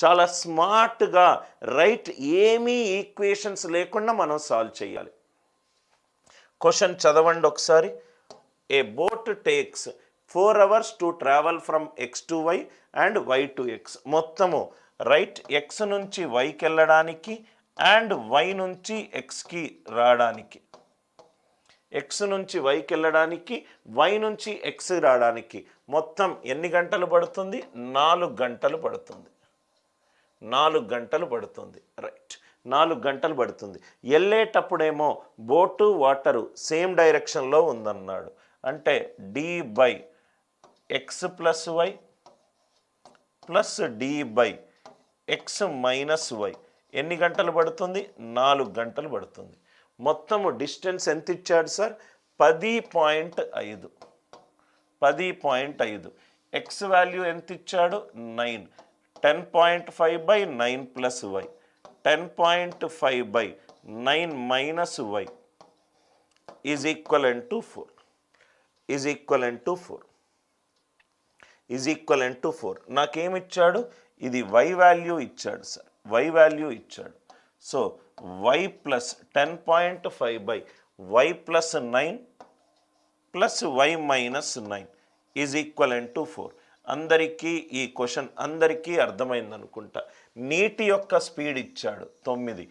చాలా స్మార్ట్గా రైట్ ఏమీ ఈక్వేషన్స్ లేకుండా మనం సాల్వ్ చేయాలి. క్వశ్చన్ చదవండి ఒకసారి. A boat takes 4 hours to travel from X to Y and Y to X. మొత్తము రైట్ ఎక్స్ నుంచి వైకి వెళ్ళడానికి అండ్ వై నుంచి ఎక్స్కి రావడానికి, ఎక్స్ నుంచి వైకి వెళ్ళడానికి వై నుంచి ఎక్స్ రావడానికి మొత్తం ఎన్ని గంటలు పడుతుంది? 4 గంటలు పడుతుంది. 4 గంటలు పడుతుంది. రైట్, 4 గంటలు పడుతుంది. వెళ్ళేటప్పుడేమో బోటు వాటరు సేమ్ డైరెక్షన్లో ఉందన్నాడు. అంటే D by X plus Y plus D by X minus Y ఎన్ని గంటలు పడుతుంది? 4 గంటలు పడుతుంది. మొత్తము డిస్టెన్స్ ఎంత ఇచ్చాడు సార్? 10.5. 10.5. ఎక్స్ వాల్యూ ఎంత ఇచ్చాడు? 9. 10.5 by 9 plus y. 10.5 by 9 minus y is equivalent to 4. Is equivalent to 4. Is equivalent to 4. నాకేమి ఇచ్చాడు? ఇది y వాల్యూ ఇచ్చాడు సార్. y వాల్యూ ఇచ్చాడు. So y plus 10.5 by y plus 9 plus y minus 9 is equivalent to 4. అందరికీ ఈ question అందరికీ అర్థమైంది అనుకుంటా. నీటి యొక్క స్పీడ్ ఇచ్చాడు 9.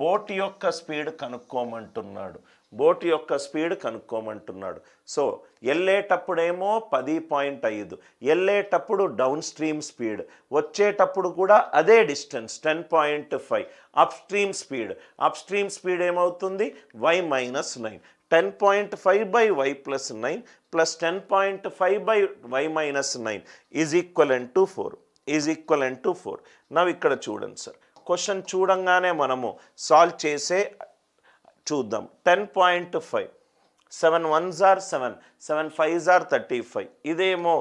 బోట్ యొక్క స్పీడ్ కనుక్కోమంటున్నాడు. బోట్ యొక్క స్పీడ్ కనుక్కోమంటున్నాడు. సో వెళ్ళేటప్పుడేమో 10.5, వెళ్ళేటప్పుడు డౌన్ స్ట్రీమ్ స్పీడ్, వచ్చేటప్పుడు కూడా అదే డిస్టెన్స్ 10.5. అప్ స్ట్రీమ్ స్పీడ్ ఏమవుతుంది? y minus 9. 10.5 by y plus 9 plus 10.5 by y minus 9 is equivalent to 4. Is equivalent to 4. Now ఇక్కడ చూడండి సార్, క్వశ్చన్ చూడంగానే మనము సాల్వ్ చేసే చూద్దాం. 10.5 7 1s are 7, 7 5s are 35. ఇదేమో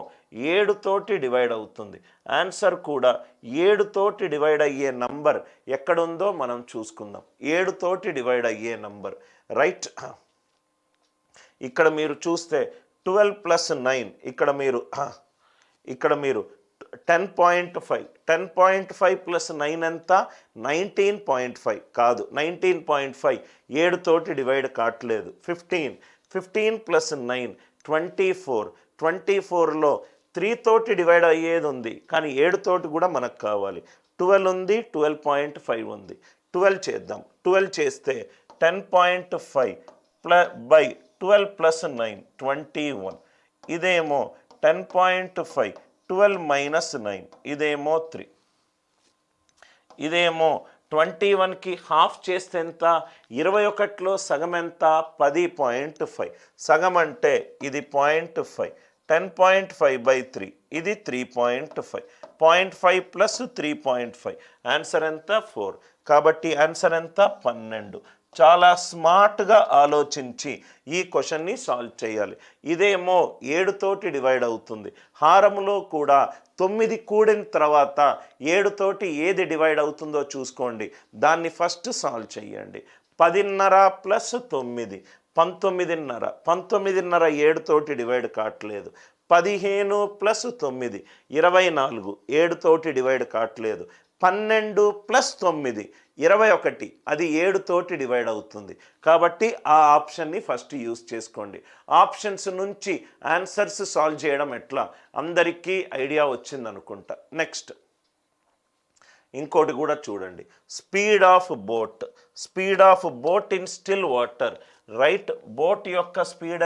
7 తోటి డివైడ్ అవుతుంది. ఆన్సర్ కూడా 7 తోటి డివైడ్ అయ్యే నంబర్ ఎక్కడుందో మనం చూసుకుందాం. 7 తోటి డివైడ్ అయ్యే నంబర్. రైట్, ఇక్కడ మీరు చూస్తే 12 plus 9, ఇక్కడ మీరు 10.5. 10.5 plus 9 ఎంత? 19.5 కాదు, 19.5 7 తోటి డివైడ్ కావట్లేదు. 15 plus 9 24. 24లో 3 తోటి డివైడ్ అయ్యేది ఉంది, కానీ 7 తోటి కూడా మనకు కావాలి. 12 ఉంది, 12.5 ఉంది. 12 చేద్దాం. 12 చేస్తే 10.5 by 12 plus 9 21. ఇదేమో 10.5 12 minus 9 ఇదేమో 3. ఇదేమో 21కి హాఫ్ చేస్తే ఎంత? 21లో సగం ఎంత? 10.5. సగం అంటే ఇది 0.5. 10.5 by 3 ఇది 3.5. 0.5 ప్లస్ 3.5 ఆన్సర్ ఎంత? 4. కాబట్టి ఆన్సర్ ఎంత? 12. చాలా స్మార్ట్గా ఆలోచించి ఈ క్వశ్చన్ని సాల్వ్ చేయాలి. ఇదేమో 7 తోటి డివైడ్ అవుతుంది. హారంలో కూడా 9 కూడిన తర్వాత 7 తోటి ఏది డివైడ్ అవుతుందో చూసుకోండి. దాన్ని ఫస్ట్ సాల్వ్ చేయండి. 10.5 ప్లస్ 9 19.5. 19.5 7 తోటి డివైడ్ కావట్లేదు. 15 ప్లస్ 9 24. 7 తోటి డివైడ్ కావట్లేదు. 12 ప్లస్ 9 21. అది 7 తోటి డివైడ్ అవుతుంది. కాబట్టి ఆ ఆప్షన్ని ఫస్ట్ యూజ్ చేసుకోండి. ఆప్షన్స్ నుంచి ఆన్సర్స్ సాల్వ్ చేయడం ఎట్లా అందరికీ ఐడియా వచ్చింది అనుకుంటా. నెక్స్ట్ ఇంకోటి కూడా చూడండి. Speed of boat in still water. Right, boat యొక్క స్పీడ్